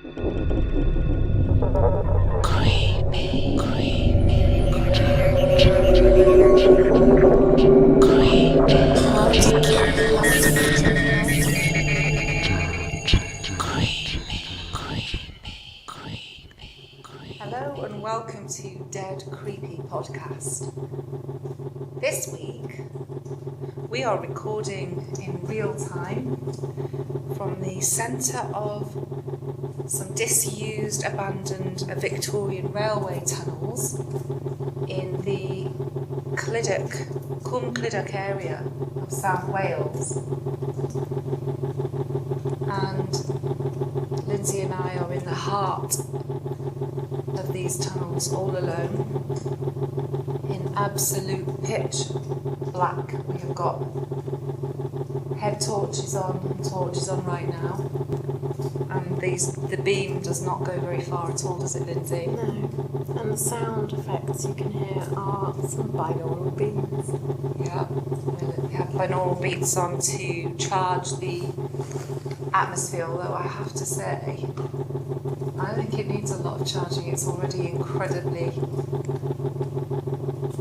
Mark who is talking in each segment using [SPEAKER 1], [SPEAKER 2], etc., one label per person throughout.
[SPEAKER 1] Hello and welcome to Dead Creepy Podcast. This week we are recording in real time from the centre of some disused, abandoned Victorian railway tunnels in the Cwm Clydach area of South Wales. And Linzi and I are in the heart of these tunnels all alone in absolute pitch black. We have got head torches on right now, and the beam does not go very far at all, does it, Linzi?
[SPEAKER 2] No, and the sound effects you can hear are some binaural beats.
[SPEAKER 1] Yeah, we have binaural beats on to charge the atmosphere, although I have to say I think it needs a lot of charging. It's already incredibly,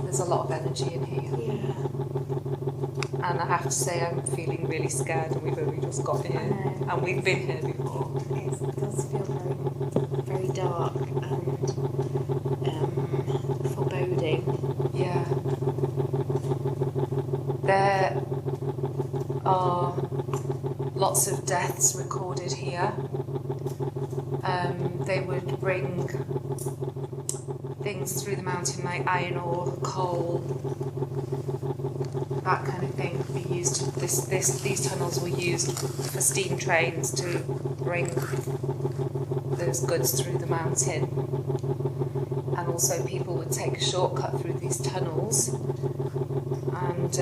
[SPEAKER 1] there's a lot of energy in here.
[SPEAKER 2] Yeah.
[SPEAKER 1] And I have to say I'm feeling really scared, and we've only just got here and we've been here before.
[SPEAKER 2] It does feel very, very dark and foreboding.
[SPEAKER 1] Yeah. There are lots of deaths recorded here. They would bring things through the mountain like iron ore, coal, that kind of thing. These tunnels were used for steam trains to bring those goods through the mountain. And also people would take a shortcut through these tunnels and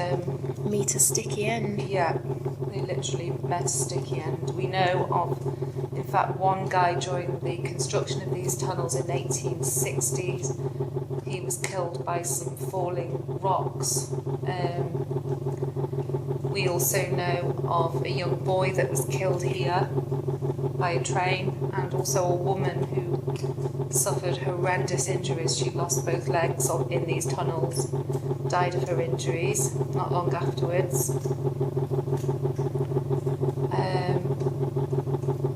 [SPEAKER 2] meet a sticky end.
[SPEAKER 1] Yeah, they literally met a sticky end. We know of, in fact, one guy during the construction of these tunnels in the 1860s, he was killed by some falling rocks. We also know of a young boy that was killed here by a train, and also a woman who suffered horrendous injuries. She lost both legs in these tunnels, died of her injuries not long afterwards.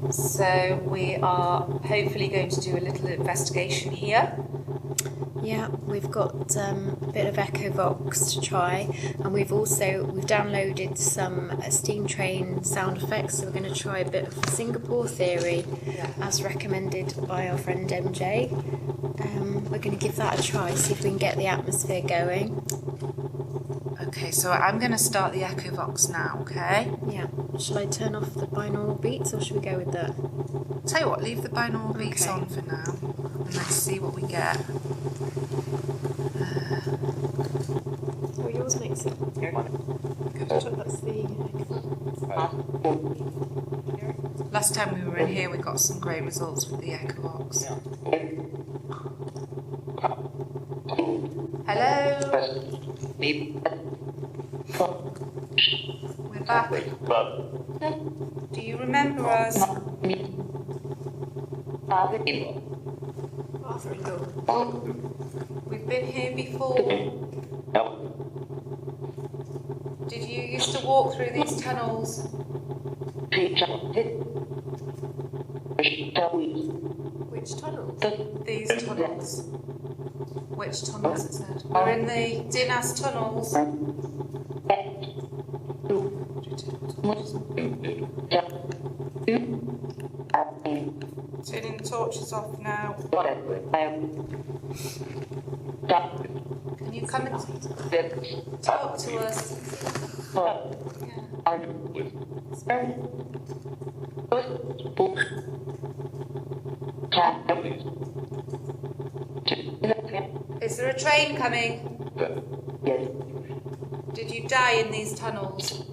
[SPEAKER 1] So we are hopefully going to do a little investigation here.
[SPEAKER 2] Yeah, we've got a bit of Echovox to try, and we've downloaded some steam train sound effects, so we're going to try a bit of Singapore theory, as recommended by our friend MJ. We're going to give that a try, see if we can get the atmosphere going.
[SPEAKER 1] Okay, so I'm going to start the Echovox now, okay?
[SPEAKER 2] Yeah. Shall I turn off the binaural beats, or should we go with that?
[SPEAKER 1] Tell you what, leave the binaural beats
[SPEAKER 2] Okay.
[SPEAKER 1] on for now, and let's see what we get.
[SPEAKER 2] Oh, yours makes it. Good. That's the.
[SPEAKER 1] Last time we were in here, we got some great results with the Echovox. Hello? We're back. Do you remember us? We've been here before. Did you used to walk through these tunnels?
[SPEAKER 2] Which tunnels?
[SPEAKER 1] These tunnels. Which tunnels, it said? We're in the disused tunnels. Turning the torches off now. Can you come and talk to us? Is there a train coming?
[SPEAKER 3] Yes.
[SPEAKER 1] Did you die in these tunnels?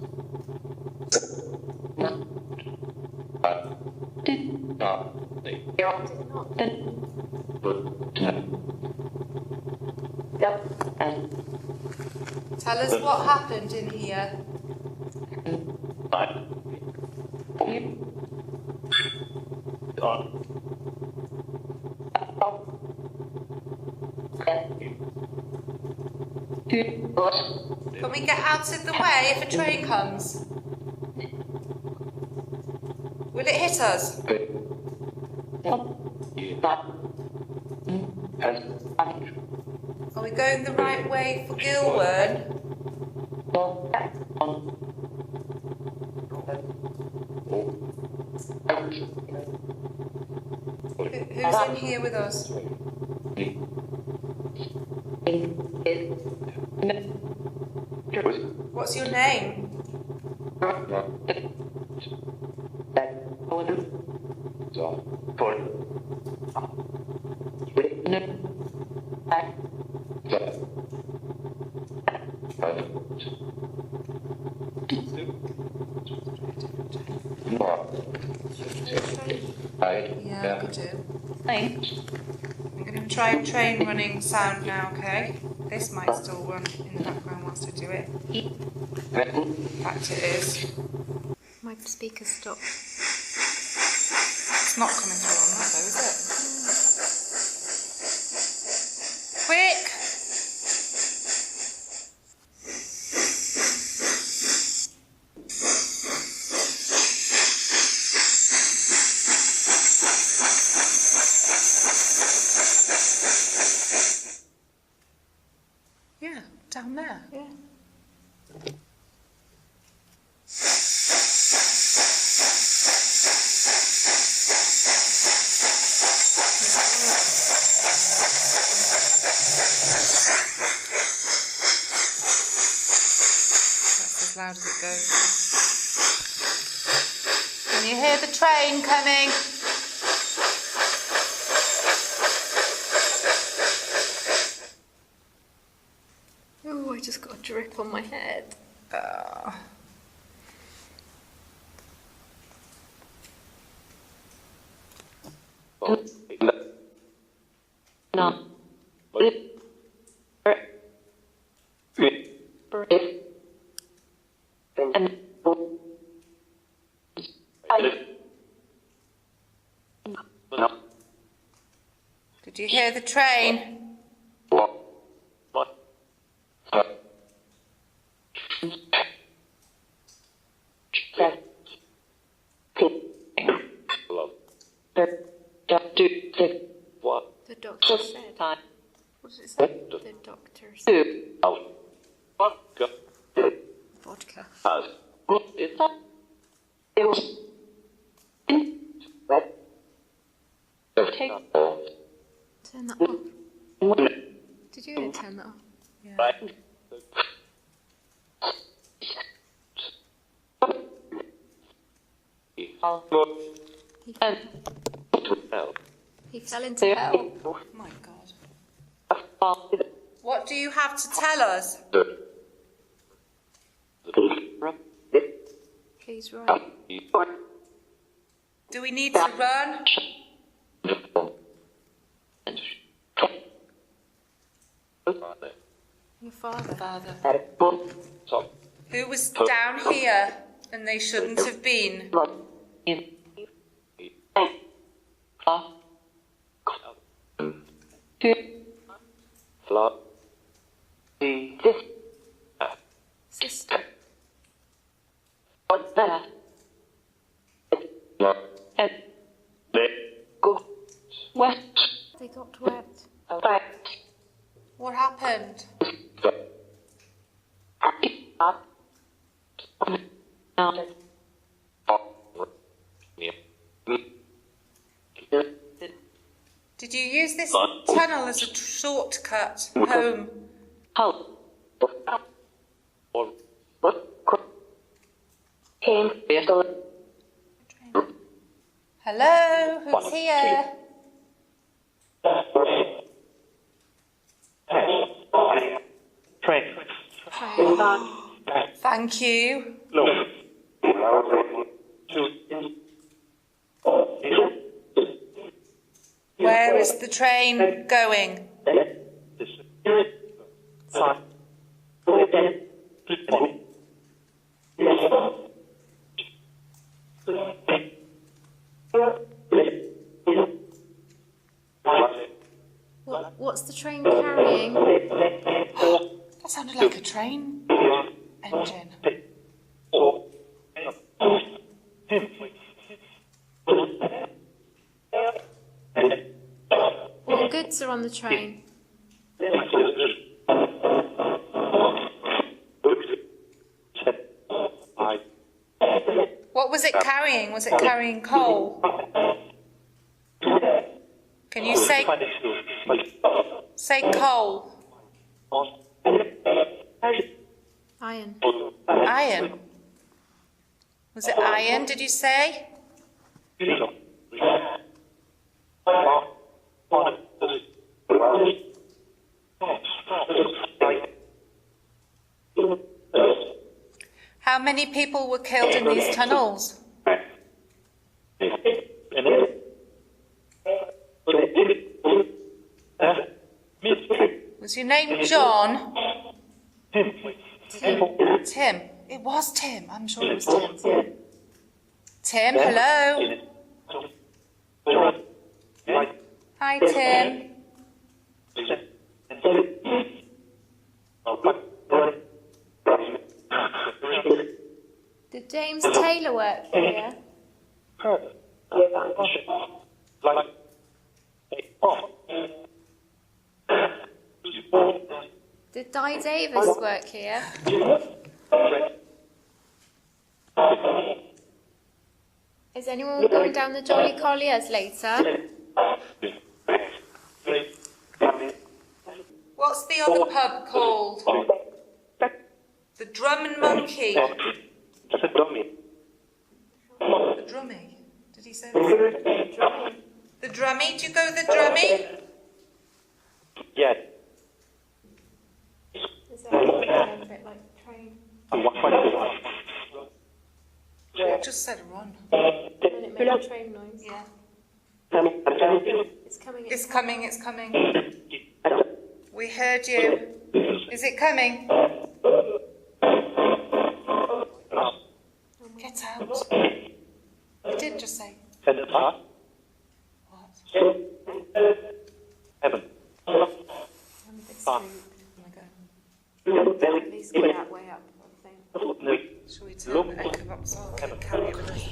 [SPEAKER 1] Tell us what happened in here. Can we get out of the way if a train comes? Will it hit us? Are we going the right way for Gilwern? Who's in here with us? What's your name? Yeah, we do. I'm going to try train running sound now, okay? This might still run in the background whilst I do it. In fact, it is.
[SPEAKER 2] My speaker stopped.
[SPEAKER 1] It's not coming through on that though, is it? Quick! Yeah, down there.
[SPEAKER 2] Yeah.
[SPEAKER 1] That's as loud as it goes. Can you hear the train coming?
[SPEAKER 2] Oh, I just got a drip on my head.
[SPEAKER 3] No.
[SPEAKER 1] Did you hear the train?
[SPEAKER 2] The doctor said. What does it say? The doctor said. Vodka. Turn that off. Did you turn that off?
[SPEAKER 1] Yeah.
[SPEAKER 2] He fell into hell.
[SPEAKER 1] Oh my God. What do you have to tell us?
[SPEAKER 2] He's right.
[SPEAKER 1] Do we need to run?
[SPEAKER 2] Your father.
[SPEAKER 1] Who was down here and they shouldn't have been?
[SPEAKER 2] Sister. They got wet.
[SPEAKER 1] What happened? Did you use this tunnel as a shortcut home? Hello, who's here? Thank you. Where is the train going?
[SPEAKER 2] What What's the train carrying?
[SPEAKER 1] That sounded like a train engine.
[SPEAKER 2] What goods are on the train?
[SPEAKER 1] What was it carrying? Was it carrying coal? Can you say coal?
[SPEAKER 2] Iron.
[SPEAKER 1] Iron. Was it iron, did you say? How many people were killed in these tunnels? Was your name John? Tim. It was Tim. I'm sure it was Tim. Tim, hello? Hi, Tim.
[SPEAKER 2] Did James Taylor work here? Did Di Davis work here? Is anyone going down the Jolly Colliers later?
[SPEAKER 1] What's the other pub called? The Drum and Monkey. The Drummy. Did he say that? The Drummy. Do you go the Drummy?
[SPEAKER 4] Yes.
[SPEAKER 2] Is that a bit like train?
[SPEAKER 1] I just said run.
[SPEAKER 2] And it made a train noise.
[SPEAKER 1] Yeah.
[SPEAKER 2] It's coming.
[SPEAKER 1] It's coming, it's coming. We heard you. Is it coming? Get out. You did just say.
[SPEAKER 4] What? Heaven.
[SPEAKER 2] I'm a bit spooked. At least get that way up, I think.
[SPEAKER 1] Shall we turn the Echovox off and carry it with us?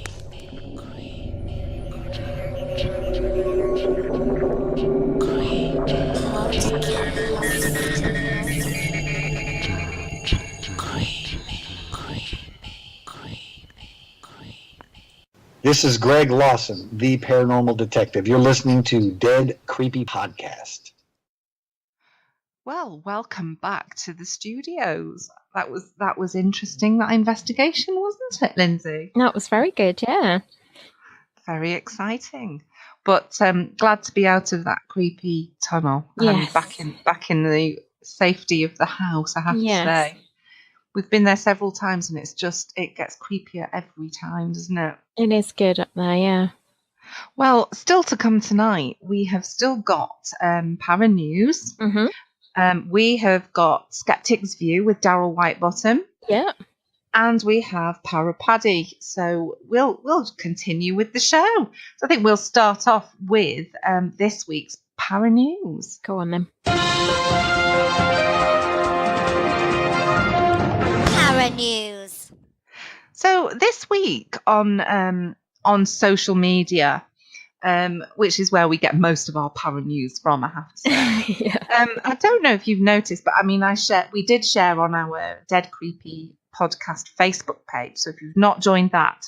[SPEAKER 5] This is Greg Lawson, the paranormal detective. You're listening to Dead Creepy Podcast.
[SPEAKER 6] Well, welcome back to the studios. That was interesting, that investigation, wasn't it, Lindsay?
[SPEAKER 3] That was very good, yeah.
[SPEAKER 6] Very exciting. But glad to be out of that creepy tunnel
[SPEAKER 3] Yes.
[SPEAKER 6] and back in the safety of the house, I have
[SPEAKER 3] Yes.
[SPEAKER 6] to say. We've been there several times and it gets creepier every time, doesn't it?
[SPEAKER 3] It is good up there, yeah.
[SPEAKER 6] Well, still to come tonight, we have still got ParaNews.
[SPEAKER 3] Mm-hmm.
[SPEAKER 6] We have got Skeptics View with Daryl Whitebotton.
[SPEAKER 3] Yeah.
[SPEAKER 6] And we have ParaPaddy. So we'll continue with the show. So I think we'll start off with this week's ParaNews.
[SPEAKER 3] Go on then.
[SPEAKER 7] ParaNews.
[SPEAKER 6] So this week on social media, which is where we get most of our ParaNews from, I have to say.
[SPEAKER 3] Yeah.
[SPEAKER 6] I don't know if you've noticed, but I mean, we did share on our Dead Creepy podcast Facebook page. So if you've not joined that,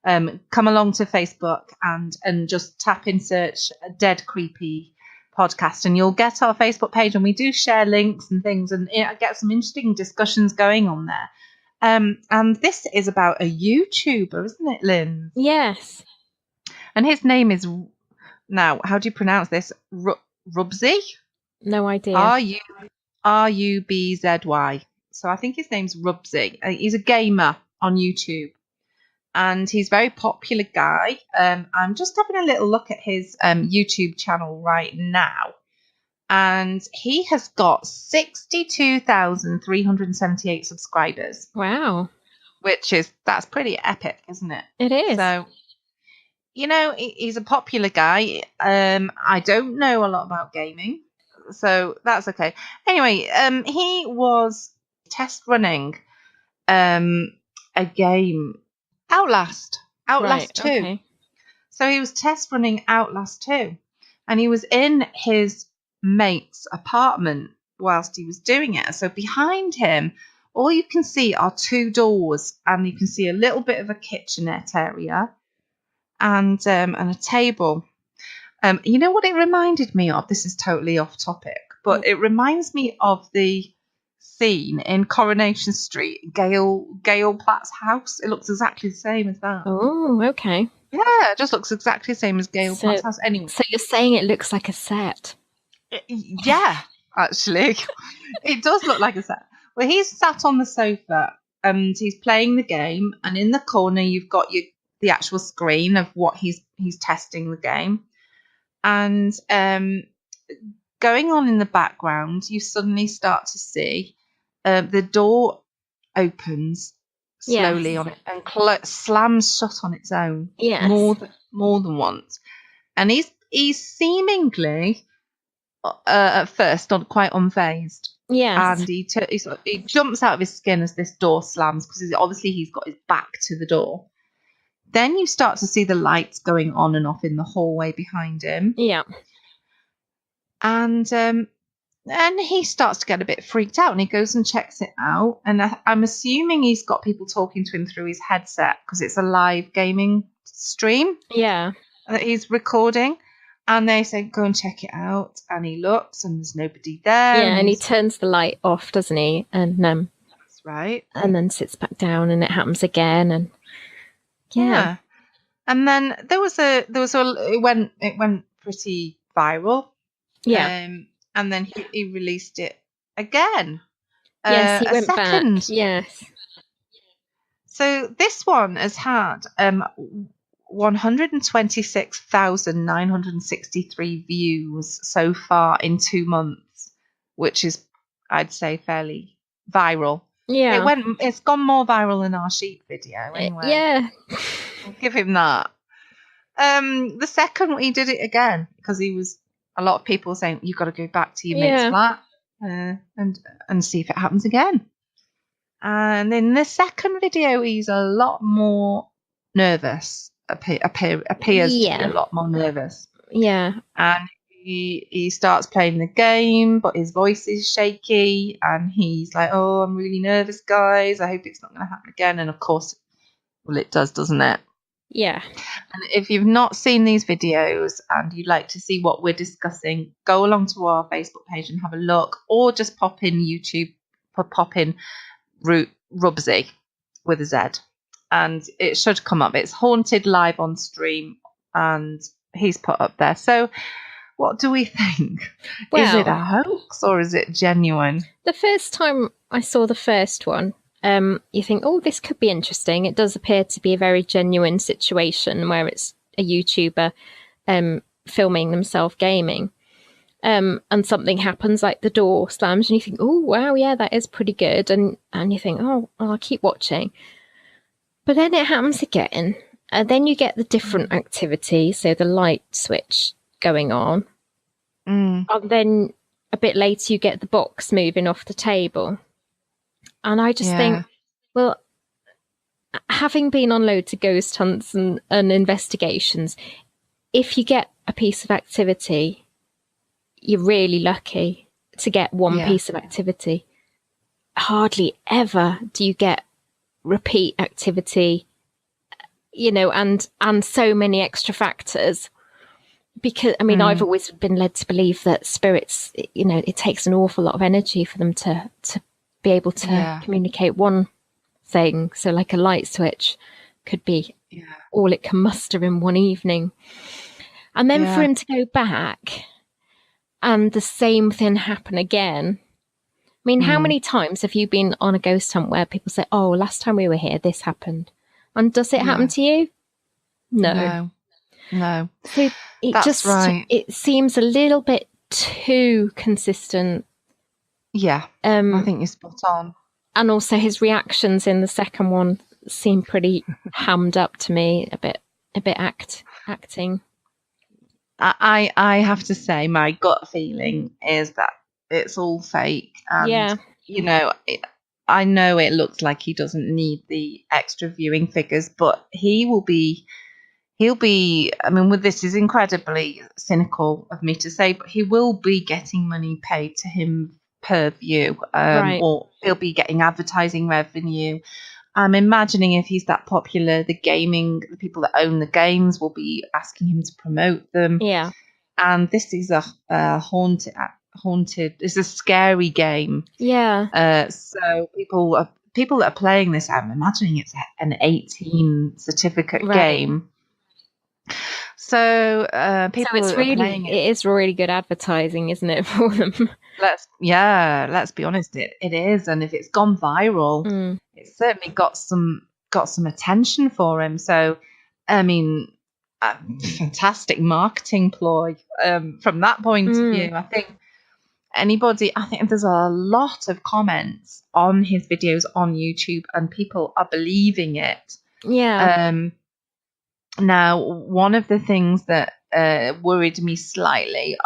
[SPEAKER 6] come along to Facebook and just tap in search Dead Creepy podcast and you'll get our Facebook page, and we do share links and things, and get some interesting discussions going on there. And this is about a YouTuber, isn't it, Lynn?
[SPEAKER 3] Yes.
[SPEAKER 6] And his name is, now, how do you pronounce this? Rubzy?
[SPEAKER 3] No idea.
[SPEAKER 6] Rubzy. So I think his name's Rubzy. He's a gamer on YouTube. And he's a very popular guy. I'm just having a little look at his YouTube channel right now. And he has got 62,378 subscribers.
[SPEAKER 3] Wow.
[SPEAKER 6] That's pretty epic, isn't it?
[SPEAKER 3] It is.
[SPEAKER 6] So, he's a popular guy. I don't know a lot about gaming. So that's okay. Anyway, he was test running a game, Outlast
[SPEAKER 3] Right.
[SPEAKER 6] 2.
[SPEAKER 3] Okay.
[SPEAKER 6] So he was test running Outlast 2, and he was in his mate's apartment whilst he was doing it. So behind him, all you can see are 2 doors, and you can see a little bit of a kitchenette area and a table. You know what it reminded me of? This is totally off topic, but it reminds me of the scene in Coronation Street, Gail Platt's house. It looks exactly the same as that.
[SPEAKER 3] Oh, okay.
[SPEAKER 6] Yeah, it just looks exactly the same as Gail
[SPEAKER 3] So-
[SPEAKER 6] Platt's house. Anyway,
[SPEAKER 3] So you're saying it looks like a set?
[SPEAKER 6] yeah, actually, it does look like a set. Well, he's sat on the sofa and he's playing the game, and in the corner you've got the actual screen of what he's testing the game, and going on in the background, you suddenly start to see the door opens slowly
[SPEAKER 3] Yes.
[SPEAKER 6] on it and slams shut on its own.
[SPEAKER 3] Yes.
[SPEAKER 6] More than once, and he's seemingly at first not quite unfazed.
[SPEAKER 3] Yes.
[SPEAKER 6] And he jumps out of his skin as this door slams, because obviously he's got his back to the door. Then you start to see the lights going on and off in the hallway behind him.
[SPEAKER 3] Yeah.
[SPEAKER 6] And he starts to get a bit freaked out, and he goes and checks it out. And I'm assuming he's got people talking to him through his headset, because it's a live gaming stream
[SPEAKER 3] Yeah.
[SPEAKER 6] that he's recording. And they say, go and check it out. And he looks, and there's nobody there.
[SPEAKER 3] Yeah, and he
[SPEAKER 6] he's-
[SPEAKER 3] turns the light off, doesn't he? And
[SPEAKER 6] That's right.
[SPEAKER 3] and then sits back down, and it happens again, and yeah.
[SPEAKER 6] And then it went pretty viral.
[SPEAKER 3] Yeah.
[SPEAKER 6] And then he released it again.
[SPEAKER 3] Yes, he
[SPEAKER 6] a
[SPEAKER 3] went
[SPEAKER 6] second.
[SPEAKER 3] back. Yes.
[SPEAKER 6] So this one has had 126,963 views so far in 2 months, which is, I'd say, fairly viral.
[SPEAKER 3] Yeah.
[SPEAKER 6] It's gone more viral than our sheep video anyway.
[SPEAKER 3] Yeah.
[SPEAKER 6] I'll give him that. The second he did it again, because a lot of people were saying, you've got to go back to your mate's
[SPEAKER 3] Yeah.
[SPEAKER 6] flat and see if it happens again. And in the second video, he's a lot more nervous. Appears to be
[SPEAKER 3] Yeah.
[SPEAKER 6] a lot more nervous.
[SPEAKER 3] Yeah.
[SPEAKER 6] And he starts playing the game, but his voice is shaky, and he's like, oh, I'm really nervous, guys. I hope it's not going to happen again. And of course, well, it does, doesn't it?
[SPEAKER 3] Yeah.
[SPEAKER 6] And if you've not seen these videos and you'd like to see what we're discussing, go along to our Facebook page and have a look, or just pop in YouTube, pop in Rubzy with a Z, and it should come up. It's Haunted live on stream, and he's put up there. So what do we think? Is it a hoax or is it genuine?
[SPEAKER 3] The first time I saw the first one, you think, oh, this could be interesting. It does appear to be a very genuine situation where it's a YouTuber filming themselves gaming. And something happens, like the door slams, and you think, oh, wow, yeah, that is pretty good. And you think, oh, I'll keep watching. But then it happens again. And then you get the different activity, so the light switch going on.
[SPEAKER 6] Mm.
[SPEAKER 3] And then a bit later, you get the box moving off the table. And I just think, well, having been on loads of ghost hunts and investigations, if you get a piece of activity, you're really lucky to get one piece of activity. Hardly ever do you get repeat activity, and so many extra factors. Because, I mean, I've always been led to believe that spirits, it takes an awful lot of energy for them to be able to communicate one thing. So like a light switch could be all it can muster in one evening. And then for him to go back and the same thing happen again. I mean, how many times have you been on a ghost hunt where people say, oh, last time we were here, this happened? And does it happen to you? No. So it seems a little bit too consistent.
[SPEAKER 6] Yeah, I think you're spot on.
[SPEAKER 3] And also his reactions in the second one seem pretty hammed up to me, a bit acting.
[SPEAKER 6] I have to say, my gut feeling is that it's all fake, and I know it looks like he doesn't need the extra viewing figures, but he'll be. I mean, with this is incredibly cynical of me to say, but he will be getting money paid to him per view,
[SPEAKER 3] Right.
[SPEAKER 6] or he'll be getting advertising revenue. I'm imagining if he's that popular, the people that own the games will be asking him to promote them.
[SPEAKER 3] Yeah.
[SPEAKER 6] And this is a haunted. It's a scary game.
[SPEAKER 3] Yeah.
[SPEAKER 6] So people that are playing this, I'm imagining it's an 18 certificate
[SPEAKER 3] Right.
[SPEAKER 6] game. So people
[SPEAKER 3] So
[SPEAKER 6] are playing
[SPEAKER 3] it is really good advertising, isn't it, for them?
[SPEAKER 6] Let's be honest, it is, and if it's gone viral, it's certainly got some attention for him. So, I mean, a fantastic marketing ploy from that point of view. I think there's a lot of comments on his videos on YouTube, and people are believing it.
[SPEAKER 3] Yeah.
[SPEAKER 6] Now, one of the things that worried me slightly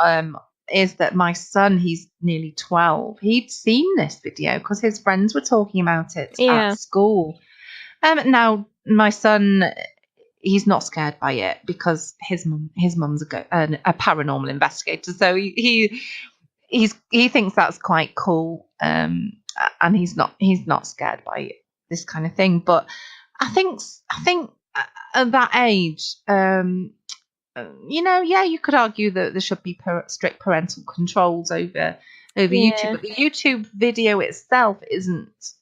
[SPEAKER 6] is that my son, he's nearly 12, he'd seen this video because his friends were talking about it at school. Now, my son, he's not scared by it because his mum's a paranormal investigator, so he thinks that's quite cool, and he's not scared by this kind of thing. But I think at that age, you could argue that there should be strict parental controls over YouTube, but the YouTube video itself isn't.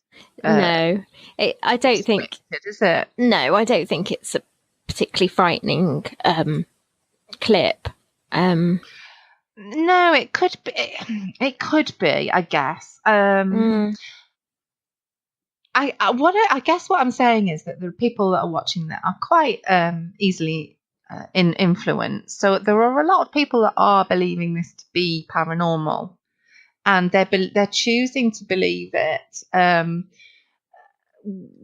[SPEAKER 3] No, I don't think.
[SPEAKER 6] Is it?
[SPEAKER 3] No, I don't think it's a particularly frightening clip.
[SPEAKER 6] No, it could be. It could be, I guess. I guess what I'm saying is that the people that are watching that are quite easily influenced. So there are a lot of people that are believing this to be paranormal, and they're choosing to believe it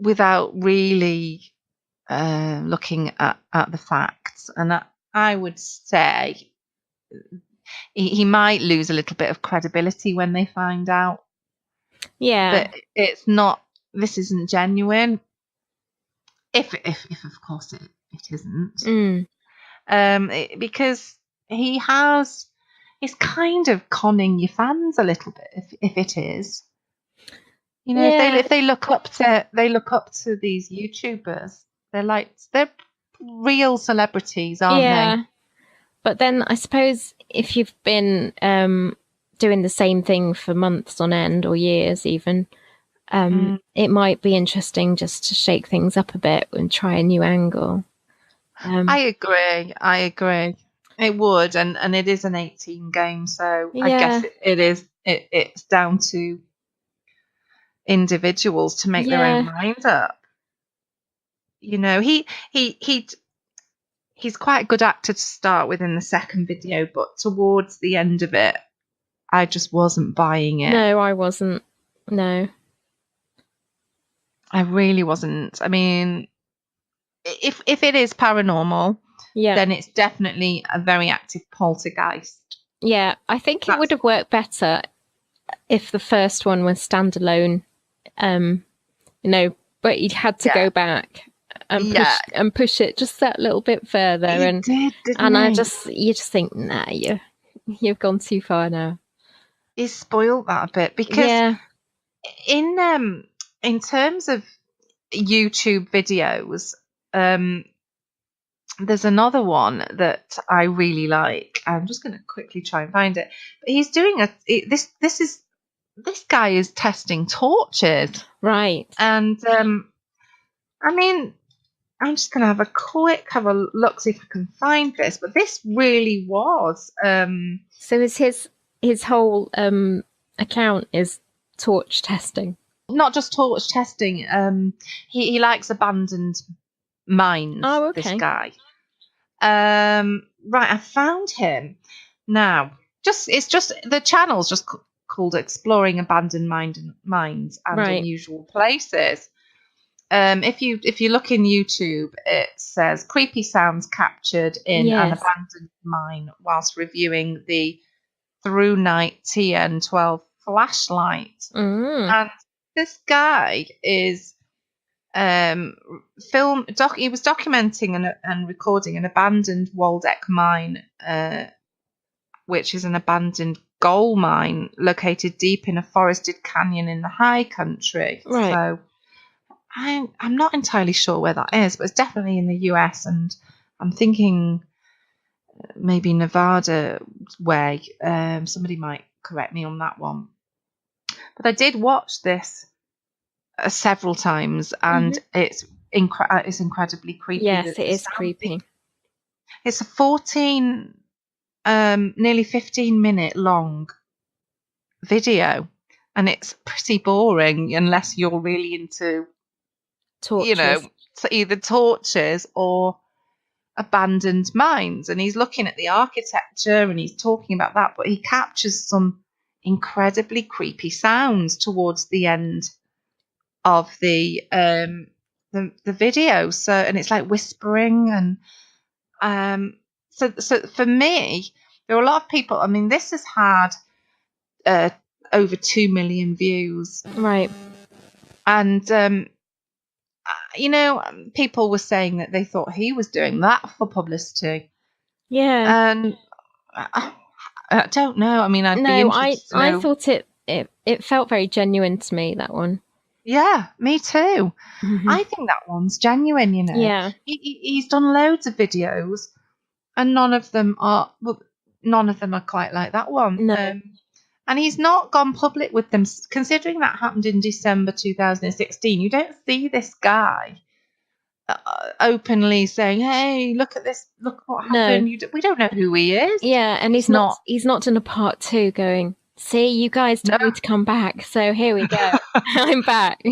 [SPEAKER 6] without really looking at the facts. And I would say he might lose a little bit of credibility when they find out that it's not. This isn't genuine. If of course it isn't. Because he's kind of conning your fans a little bit. If it is, if they look up to these YouTubers, they're real celebrities, aren't they?
[SPEAKER 3] But then I suppose if you've been doing the same thing for months on end or years even, it might be interesting just to shake things up a bit and try a new angle.
[SPEAKER 6] I agree. It would, and it is an 18 game, so I guess it's down to individuals to make their own mind up. He's quite a good actor to start with in the second video, but towards the end of it, I just wasn't buying it.
[SPEAKER 3] No, I wasn't. No.
[SPEAKER 6] I really wasn't. I mean, if it is paranormal, then it's definitely a very active poltergeist.
[SPEAKER 3] Yeah, I think it would have worked better if the first one was standalone, but he had to go back and push it just that little bit further. You just think, nah, you've gone too far now.
[SPEAKER 6] He spoiled that a bit because in terms of YouTube videos, there's another one that I really like. I'm just going to quickly try and find it. But he's doing this guy is testing torches,
[SPEAKER 3] right?
[SPEAKER 6] And I mean, I'm just going to have a look, see if I can find this. But this really was.
[SPEAKER 3] So is his whole account is torch testing?
[SPEAKER 6] Not just torch testing. He likes abandoned mines.
[SPEAKER 3] Oh, okay.
[SPEAKER 6] This guy. Right, I found him now. The channel's just called Exploring Abandoned Mines and Unusual Places. if you look in YouTube, it says creepy sounds captured in an
[SPEAKER 3] Yes.
[SPEAKER 6] abandoned mine whilst reviewing the Through Night TN12 flashlight. And this guy is he was documenting and recording an abandoned Waldeck mine, which is an abandoned gold mine located deep in a forested canyon in the high country.
[SPEAKER 3] Right.
[SPEAKER 6] So I'm not entirely sure where that is, but it's definitely in the US, and I'm thinking maybe Nevada way. Somebody might correct me on that one. But I did watch this several times, and it's incredibly creepy.
[SPEAKER 3] Yes, it is creepy.
[SPEAKER 6] It's a 14, nearly 15-minute long video, and it's pretty boring unless you're really into
[SPEAKER 3] Tortures.
[SPEAKER 6] either tortures or abandoned mines. And he's looking at the architecture and he's talking about that, but he captures some incredibly creepy sounds towards the end of the video. So, and it's like whispering, and so for me, there are a lot of people. I mean, this has had over 2 million views,
[SPEAKER 3] Right.
[SPEAKER 6] and people were saying that they thought he was doing that for publicity.
[SPEAKER 3] Yeah.
[SPEAKER 6] And I don't know. I mean,
[SPEAKER 3] I thought it felt very genuine to me, that one.
[SPEAKER 6] Yeah, me too. I think that one's genuine,
[SPEAKER 3] Yeah.
[SPEAKER 6] He's done loads of videos, and none of them are quite like that one.
[SPEAKER 3] No.
[SPEAKER 6] And he's not gone public with them. Considering that happened in December 2016, you don't see this guy openly saying, "Hey, look at this! Look what happened."
[SPEAKER 3] No.
[SPEAKER 6] We don't know who he is.
[SPEAKER 3] Yeah, and he's not done a part 2 going, "See, you guys told me to come back, so here we go. I'm back."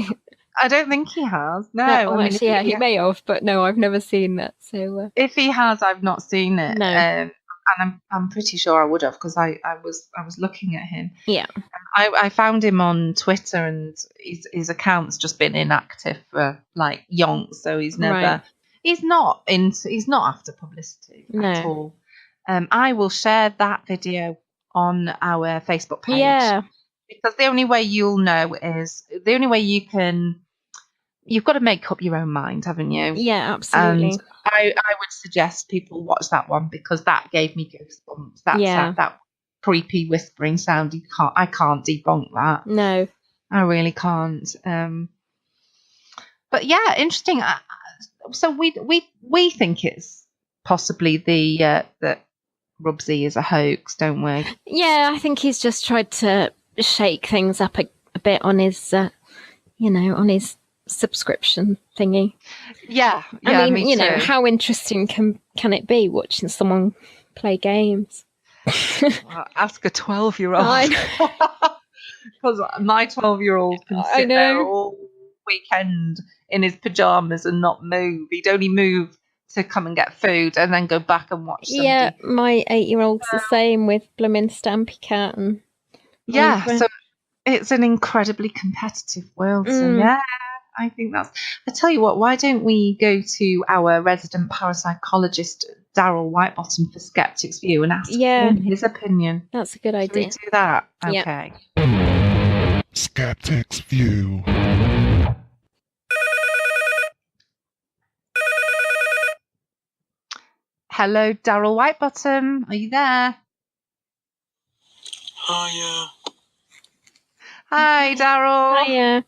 [SPEAKER 6] I don't think he has. No,
[SPEAKER 3] I mean, actually, he may have, but no, I've never seen that. So
[SPEAKER 6] if he has, I've not seen it.
[SPEAKER 3] No.
[SPEAKER 6] And I'm pretty sure I would have, because I was looking at him.
[SPEAKER 3] Yeah.
[SPEAKER 6] I found him on Twitter, and his account's just been inactive for like yonks, so he's never
[SPEAKER 3] Right.
[SPEAKER 6] he's not after publicity at all. I will share that video on our Facebook page.
[SPEAKER 3] Yeah.
[SPEAKER 6] Because the only way you'll know is the only way you've got to make up your own mind, haven't you?
[SPEAKER 3] Yeah, absolutely.
[SPEAKER 6] And I would suggest people watch that one, because that gave me goosebumps. That creepy whispering sound. I can't debunk that.
[SPEAKER 3] No.
[SPEAKER 6] I really can't. But yeah, interesting. So we think it's possibly that Rubzy is a hoax, don't we?
[SPEAKER 3] Yeah, I think he's just tried to shake things up a bit on his, on his subscription thingy.
[SPEAKER 6] Yeah,
[SPEAKER 3] I mean,
[SPEAKER 6] me too.
[SPEAKER 3] how interesting can it be watching someone play games?
[SPEAKER 6] Well, ask a 12-year-old.
[SPEAKER 3] I know.
[SPEAKER 6] Because my 12-year-old can sit there all weekend in his pajamas and not move. He'd only move to come and get food and then go back and watch somebody.
[SPEAKER 3] Yeah, my 8-year-old's the same with Bloomin' Stampy Cat. And
[SPEAKER 6] so it's an incredibly competitive world. So yeah, I think I tell you what, why don't we go to our resident parapsychologist, Daryl Whitebotton, for Skeptics View and ask him his opinion?
[SPEAKER 3] That's a good
[SPEAKER 6] Should we
[SPEAKER 3] idea.
[SPEAKER 6] do that?
[SPEAKER 3] Yep.
[SPEAKER 6] Okay.
[SPEAKER 8] Skeptics View.
[SPEAKER 6] Hello, Daryl Whitebottom. Are you there?
[SPEAKER 8] Hiya.
[SPEAKER 6] Hi, Daryl.
[SPEAKER 3] Hiya.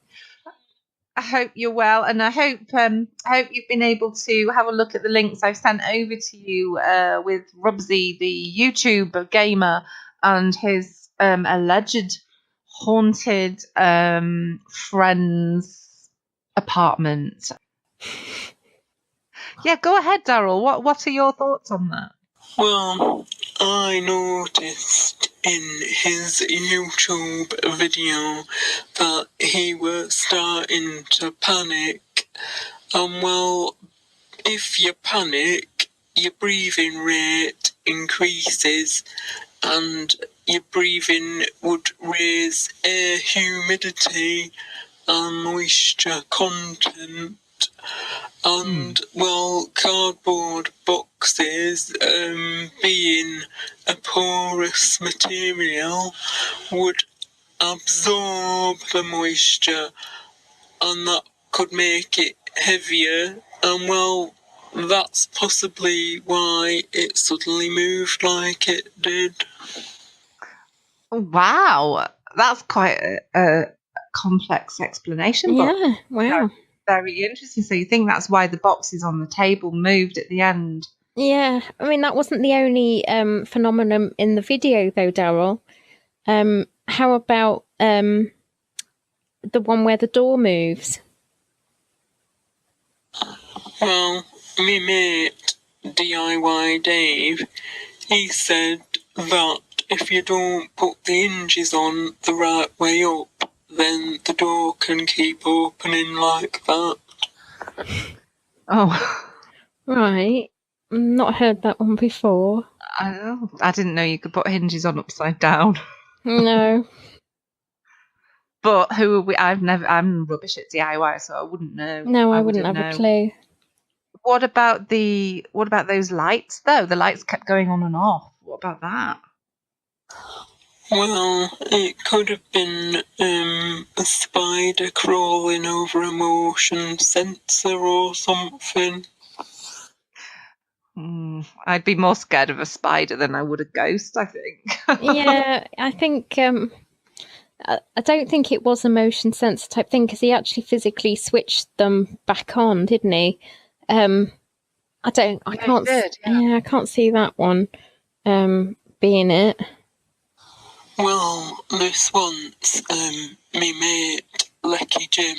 [SPEAKER 6] I hope you're well, and I hope you've been able to have a look at the links I've sent over to you with Rubzy, the YouTube gamer, and his alleged haunted friend's apartment. Yeah, go ahead, Daryl. What are your thoughts on that?
[SPEAKER 8] Well, I noticed in his YouTube video that he was starting to panic. Well, if you panic, your breathing rate increases and your breathing would raise air humidity and moisture content. And, well, cardboard boxes, being a porous material, would absorb the moisture, and that could make it heavier, and, well, that's possibly why it suddenly moved like it did.
[SPEAKER 6] Wow, that's quite a complex explanation, but
[SPEAKER 3] Yeah, wow.
[SPEAKER 6] very interesting. So you think that's why the boxes on the table moved at the end?
[SPEAKER 3] Yeah, I mean, that wasn't the only phenomenon in the video, though, Daryl. How about the one where the door moves?
[SPEAKER 8] Well, me mate, DIY Dave, he said that if you don't put the hinges on the right way up, then the door can keep opening like that.
[SPEAKER 6] Oh,
[SPEAKER 3] Right. Not heard that one before.
[SPEAKER 6] I didn't know you could put hinges on upside down.
[SPEAKER 3] No.
[SPEAKER 6] But who are we? I'm rubbish at DIY, so I wouldn't know.
[SPEAKER 3] No, I wouldn't have a clue.
[SPEAKER 6] What about those lights though? The lights kept going on and off. What about that?
[SPEAKER 8] Well, it could have been a spider crawling over a motion sensor or something.
[SPEAKER 6] I'd be more scared of a spider than I would a ghost, I think.
[SPEAKER 3] Yeah, I think I don't think it was a motion sensor type thing, because he actually physically switched them back on, didn't he? I can't see that one being it.
[SPEAKER 8] Well, this once, me mate, Lecky Jim,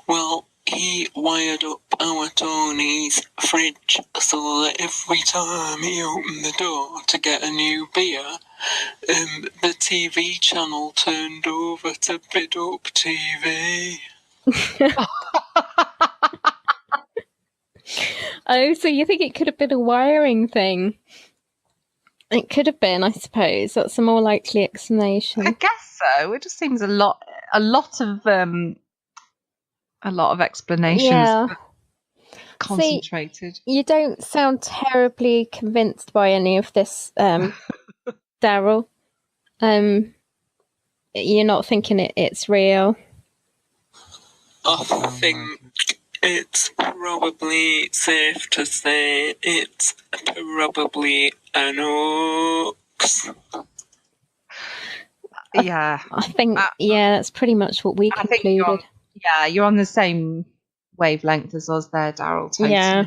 [SPEAKER 8] well, he wired up our Tony's fridge so that every time he opened the door to get a new beer, the TV channel turned over to Bid Up TV.
[SPEAKER 3] Oh, so you think it could have been a wiring thing? It could have been, I suppose. That's a more likely explanation.
[SPEAKER 6] I guess so. It just seems a lot of explanations.
[SPEAKER 3] Yeah.
[SPEAKER 6] Concentrated.
[SPEAKER 3] See, you don't sound terribly convinced by any of this, Daryl. You're not thinking it's real.
[SPEAKER 8] I think it's probably safe to say it's probably an hoax.
[SPEAKER 6] Yeah.
[SPEAKER 3] I think, that's pretty much what we concluded.
[SPEAKER 6] You're on the same wavelength as us there, Daryl. Totally.
[SPEAKER 3] Yeah.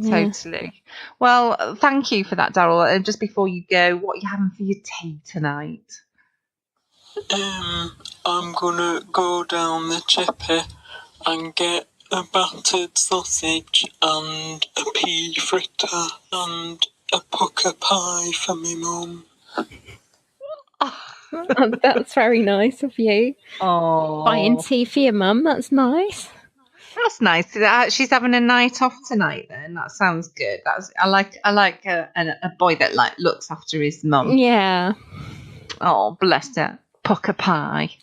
[SPEAKER 6] Totally. Well, thank you for that, Daryl. And just before you go, what are you having for your tea tonight?
[SPEAKER 8] I'm gonna go down the chippy and get a battered sausage and a pea fritter and a pucker pie for me mum.
[SPEAKER 3] That's very nice of you.
[SPEAKER 6] Oh,
[SPEAKER 3] buying tea for your mum. That's nice.
[SPEAKER 6] That's nice. She's having a night off tonight. Then that sounds good. I like a boy that looks after his mum.
[SPEAKER 3] Yeah.
[SPEAKER 6] Oh, bless her. Pucker pie.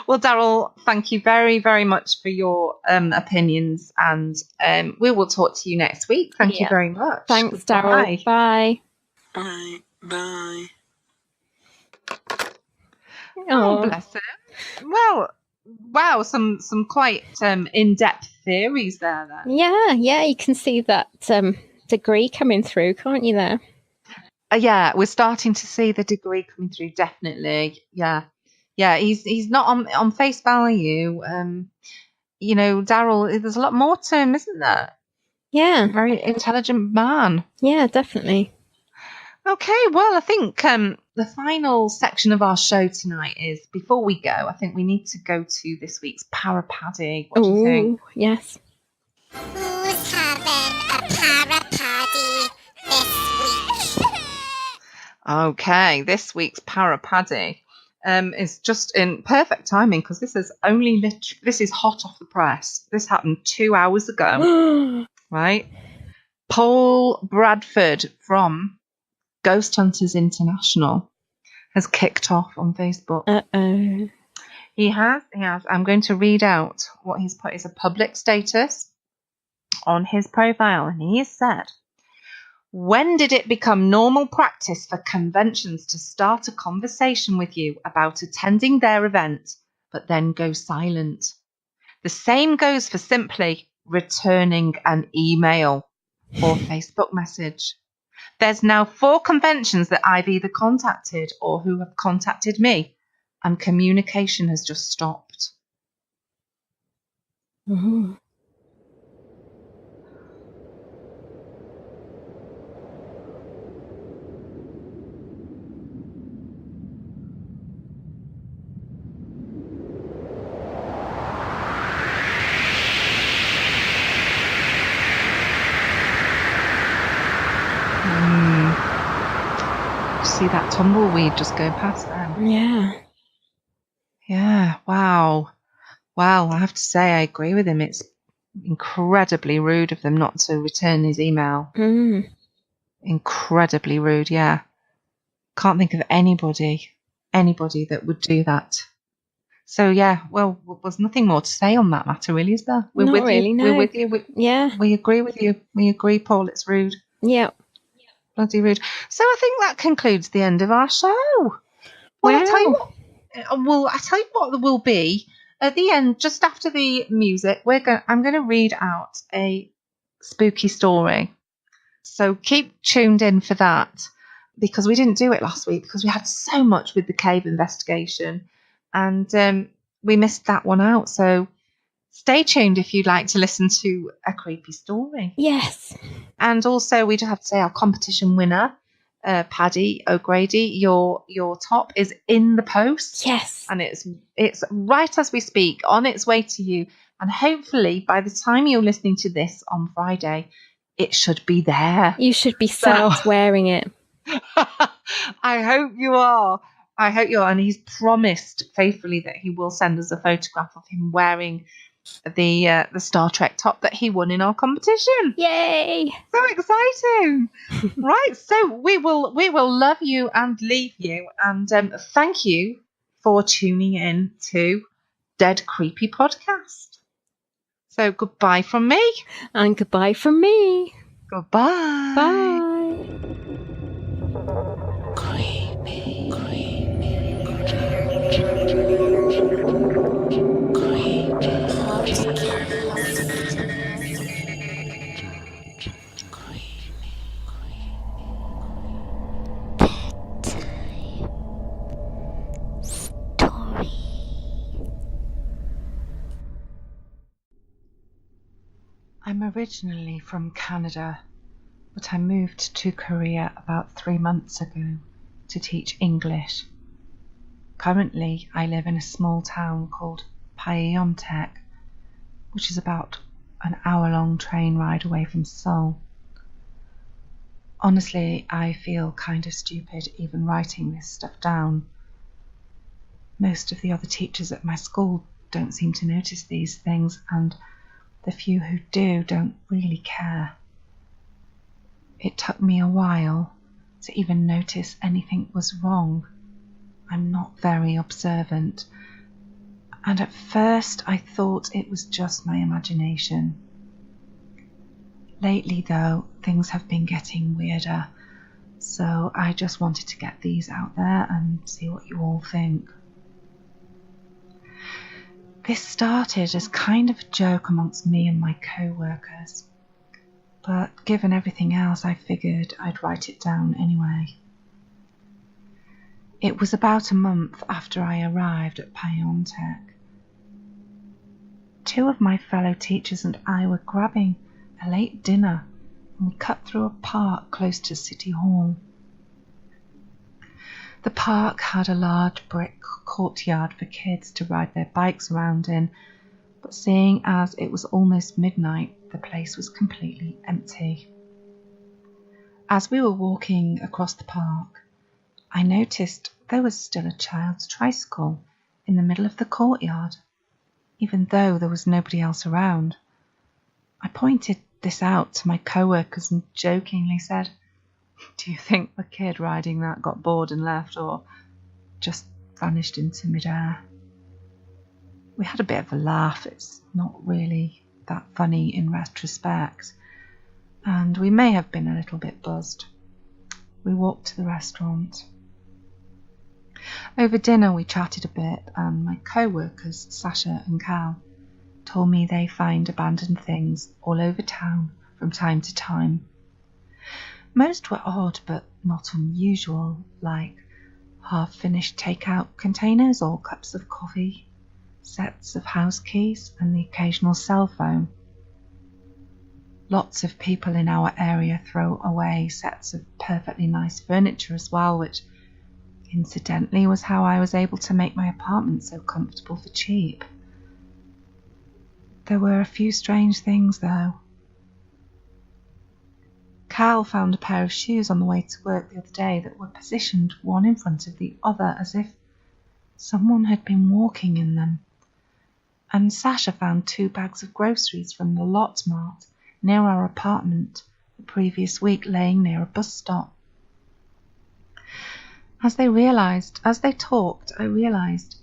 [SPEAKER 6] Well, Daryl, thank you very, very much for your opinions, and we will talk to you next week. Thank you very much.
[SPEAKER 3] Thanks, Daryl. Bye.
[SPEAKER 8] Bye. Bye.
[SPEAKER 6] Oh, bless her. Well, wow, some quite in-depth theories there. Then.
[SPEAKER 3] Yeah, you can see that degree coming through, can't you? There.
[SPEAKER 6] Yeah, we're starting to see the degree coming through. Definitely. Yeah. He's not on face value. Daryl, there's a lot more to him, isn't there?
[SPEAKER 3] Yeah.
[SPEAKER 6] Very intelligent man.
[SPEAKER 3] Yeah, definitely.
[SPEAKER 6] Okay, well, I think the final section of our show tonight is, before we go, I think we need to go to this week's ParaPaddy. What do you think?
[SPEAKER 3] Yes.
[SPEAKER 7] Who's having a ParaPaddy this week?
[SPEAKER 6] Okay, this week's ParaPaddy is just in perfect timing, because this is hot off the press. This happened 2 hours ago. Right? Paul Bradford from Ghost Hunters International has kicked off on Facebook.
[SPEAKER 3] Uh-oh.
[SPEAKER 6] He has. I'm going to read out what he's put as a public status on his profile, and he has said, when did it become normal practice for conventions to start a conversation with you about attending their event, but then go silent? The same goes for simply returning an email or Facebook message. There's now 4 conventions that I've either contacted or who have contacted me, and communication has just stopped.
[SPEAKER 3] Mm-hmm.
[SPEAKER 6] See that tumbleweed just go past them?
[SPEAKER 3] Yeah.
[SPEAKER 6] Yeah, wow. Wow, I have to say I agree with him. It's incredibly rude of them not to return his email.
[SPEAKER 3] Mm.
[SPEAKER 6] Incredibly rude, yeah. Can't think of anybody that would do that. So yeah, well, there's nothing more to say on that matter, really, is there? We're
[SPEAKER 3] Not
[SPEAKER 6] with
[SPEAKER 3] really,
[SPEAKER 6] you.
[SPEAKER 3] no.
[SPEAKER 6] We're with you.
[SPEAKER 3] Yeah.
[SPEAKER 6] We agree with you. We agree, Paul. It's rude.
[SPEAKER 3] Yeah.
[SPEAKER 6] Bloody rude. So I think that concludes the end of our show. Well,
[SPEAKER 3] Wow.
[SPEAKER 6] I tell you what there will be at the end, just after the music. I'm going to read out a spooky story. So keep tuned in for that, because we didn't do it last week because we had so much with the cave investigation, and we missed that one out. So stay tuned if you'd like to listen to a creepy story.
[SPEAKER 3] Yes.
[SPEAKER 6] And also, we just have to say our competition winner, Paddy O'Grady, your top is in the post.
[SPEAKER 3] Yes.
[SPEAKER 6] And it's right as we speak, on its way to you. And hopefully, by the time you're listening to this on Friday, it should be there.
[SPEAKER 3] You should be sat wearing it.
[SPEAKER 6] I hope you are. And he's promised faithfully that he will send us a photograph of him wearing the Star Trek top that he won in our competition.
[SPEAKER 3] Yay!
[SPEAKER 6] So exciting. Right, so we will love you and leave you, and thank you for tuning in to Dead Creepy Podcast. So goodbye from me.
[SPEAKER 3] And goodbye from me.
[SPEAKER 6] Goodbye.
[SPEAKER 3] Bye.
[SPEAKER 8] Creepy.
[SPEAKER 6] I'm originally from Canada, but I moved to Korea about 3 months ago to teach English. Currently, I live in a small town called Pyeongtaek, which is about an hour-long train ride away from Seoul. Honestly, I feel kind of stupid even writing this stuff down. Most of the other teachers at my school don't seem to notice these things, and the few who do don't really care. It took me a while to even notice anything was wrong. I'm not very observant, and at first I thought it was just my imagination. Lately, though, things have been getting weirder, so I just wanted to get these out there and see what you all think. This started as kind of a joke amongst me and my co-workers, but given everything else, I figured I'd write it down anyway. It was about a month after I arrived at Pyeongtaek. 2 of my fellow teachers and I were grabbing a late dinner, and we cut through a park close to City Hall. The park had a large brick courtyard for kids to ride their bikes around in, but seeing as it was almost midnight, the place was completely empty. As we were walking across the park, I noticed there was still a child's tricycle in the middle of the courtyard, even though there was nobody else around. I pointed this out to my co-workers and jokingly said, "Do you think the kid riding that got bored and left, or just vanished into midair?" We had a bit of a laugh. It's not really that funny in retrospect, and we may have been a little bit buzzed. We walked to the restaurant. Over dinner we chatted a bit, and my co-workers, Sasha and Cal, told me they find abandoned things all over town from time to time. Most were odd but not unusual, like half-finished takeout containers or cups of coffee, sets of house keys, and the occasional cell phone. Lots of people in our area throw away sets of perfectly nice furniture as well, which incidentally was how I was able to make my apartment so comfortable for cheap. There were a few strange things though. Cal found a pair of shoes on the way to work the other day that were positioned one in front of the other as if someone had been walking in them. And Sasha found 2 bags of groceries from the Lot Mart near our apartment the previous week laying near a bus stop. As they talked, I realised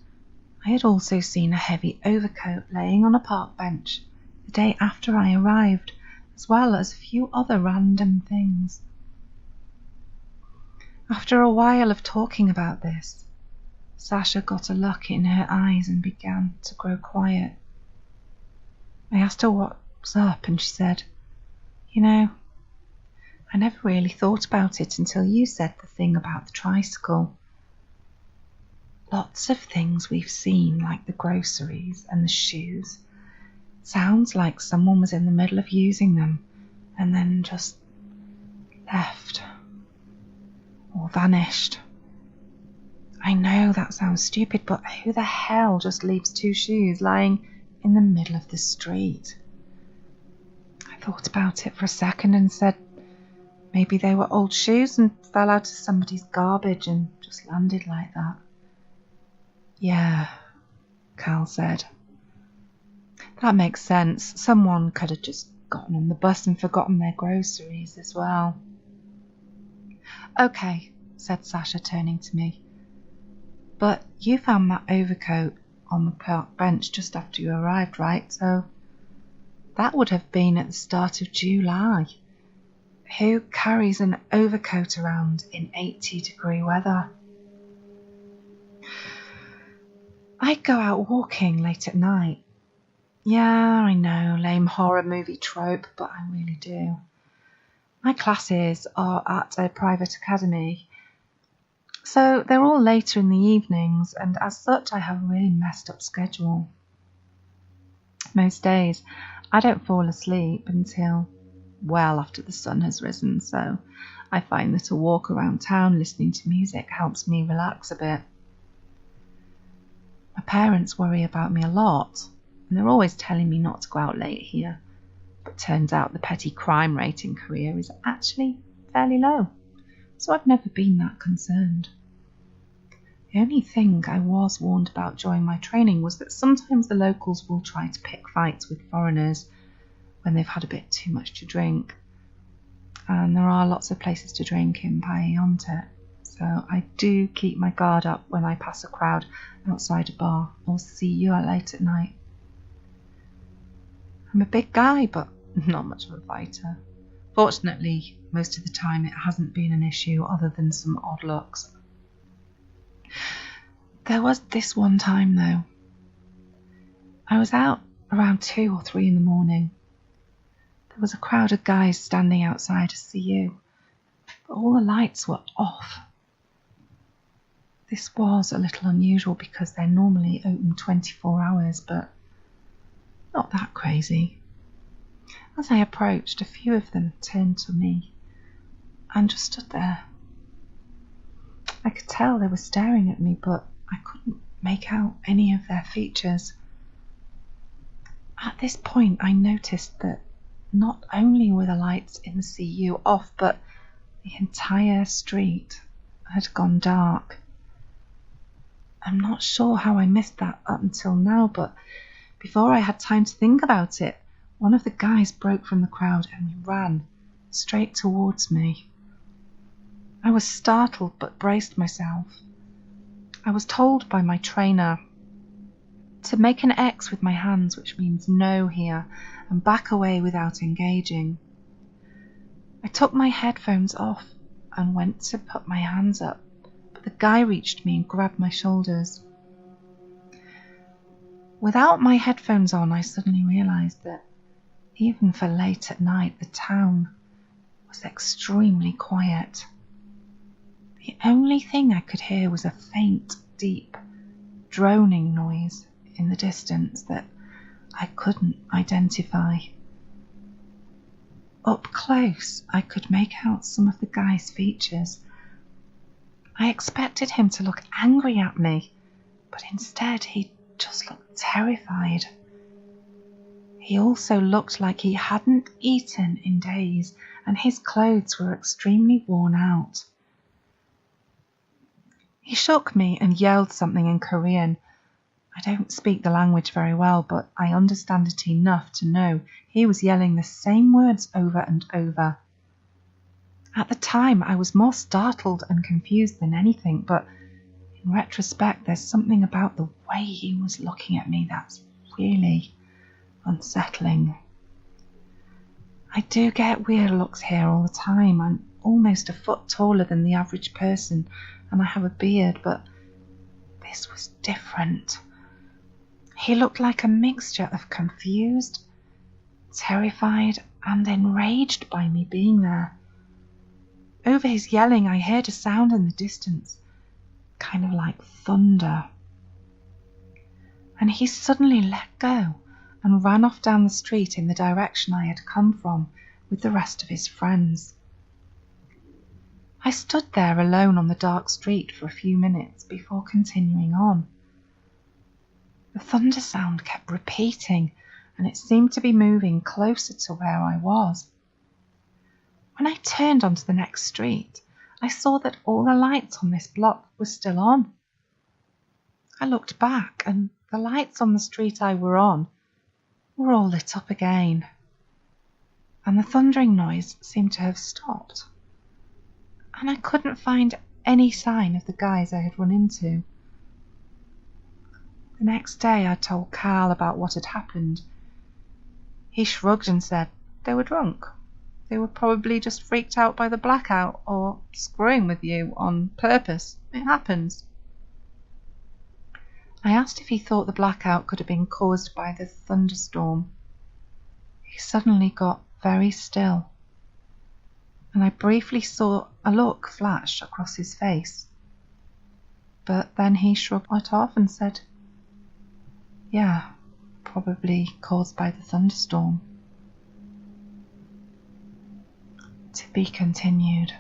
[SPEAKER 6] I had also seen a heavy overcoat laying on a park bench the day after I arrived, as well as a few other random things. After a while of talking about this, Sasha got a look in her eyes and began to grow quiet. I asked her what's up, and she said, "You know, I never really thought about it until you said the thing about the tricycle. Lots of things we've seen, like the groceries and the shoes, sounds like someone was in the middle of using them and then just left or vanished. I know that sounds stupid, but who the hell just leaves 2 shoes lying in the middle of the street?" I thought about it for a second and said maybe they were old shoes and fell out of somebody's garbage and just landed like that. "Yeah," Cal said. "That makes sense. Someone could have just gotten on the bus and forgotten their groceries as well." "Okay," said Sasha, turning to me. "But you found that overcoat on the park bench just after you arrived, right? So that would have been at the start of July. Who carries an overcoat around in 80-degree weather?" "I go out walking late at night." "Yeah, I know, lame horror movie trope, but I really do. My classes are at a private academy, so they're all later in the evenings, and as such I have a really messed up schedule. Most days I don't fall asleep until well after the sun has risen, so I find that a walk around town listening to music helps me relax a bit. My parents worry about me a lot, and they're always telling me not to go out late here, but turns out the petty crime rate in Korea is actually fairly low, so I've never been that concerned. The only thing I was warned about during my training was that sometimes the locals will try to pick fights with foreigners when they've had a bit too much to drink, and there are lots of places to drink in Paionte, so I do keep my guard up when I pass a crowd outside a bar or see you late at night. I'm a big guy, but not much of a fighter. Fortunately, most of the time it hasn't been an issue other than some odd looks. There was this one time though. I was out around 2 or 3 in the morning. There was a crowd of guys standing outside a CU, but all the lights were off. This was a little unusual because they're normally open 24 hours, but not that crazy. As I approached, a few of them turned to me and just stood there. I could tell they were staring at me, but I couldn't make out any of their features. At this point, I noticed that not only were the lights in the CU off, but the entire street had gone dark. I'm not sure how I missed that up until now, but before I had time to think about it, one of the guys broke from the crowd and ran straight towards me. I was startled but braced myself. I was told by my trainer to make an X with my hands, which means no here, and back away without engaging. I took my headphones off and went to put my hands up, but the guy reached me and grabbed my shoulders. Without my headphones on, I suddenly realised that even for late at night, the town was extremely quiet. The only thing I could hear was a faint, deep, droning noise in the distance that I couldn't identify. Up close, I could make out some of the guy's features. I expected him to look angry at me, but instead he just looked terrified. He also looked like he hadn't eaten in days, and his clothes were extremely worn out. He shook me and yelled something in Korean. I don't speak the language very well, but I understand it enough to know he was yelling the same words over and over. At the time, I was more startled and confused than anything, but in retrospect, there's something about the way he was looking at me that's really unsettling. I do get weird looks here all the time. I'm almost a foot taller than the average person, and I have a beard, but this was different. He looked like a mixture of confused, terrified, and enraged by me being there. Over his yelling, I heard a sound in the distance, kind of like thunder. And he suddenly let go and ran off down the street in the direction I had come from with the rest of his friends. I stood there alone on the dark street for a few minutes before continuing on. The thunder sound kept repeating, and it seemed to be moving closer to where I was. When I turned onto the next street, I saw that all the lights on this block were still on. I looked back, and the lights on the street I were on were all lit up again, and the thundering noise seemed to have stopped. And I couldn't find any sign of the guys I had run into. The next day I told Carl about what had happened. He shrugged and said they were drunk. They were probably just freaked out by the blackout or screwing with you on purpose. It happens. I asked if he thought the blackout could have been caused by the thunderstorm. He suddenly got very still, and I briefly saw a look flash across his face. But then he shrugged it off and said, "Yeah, probably caused by the thunderstorm." To be continued.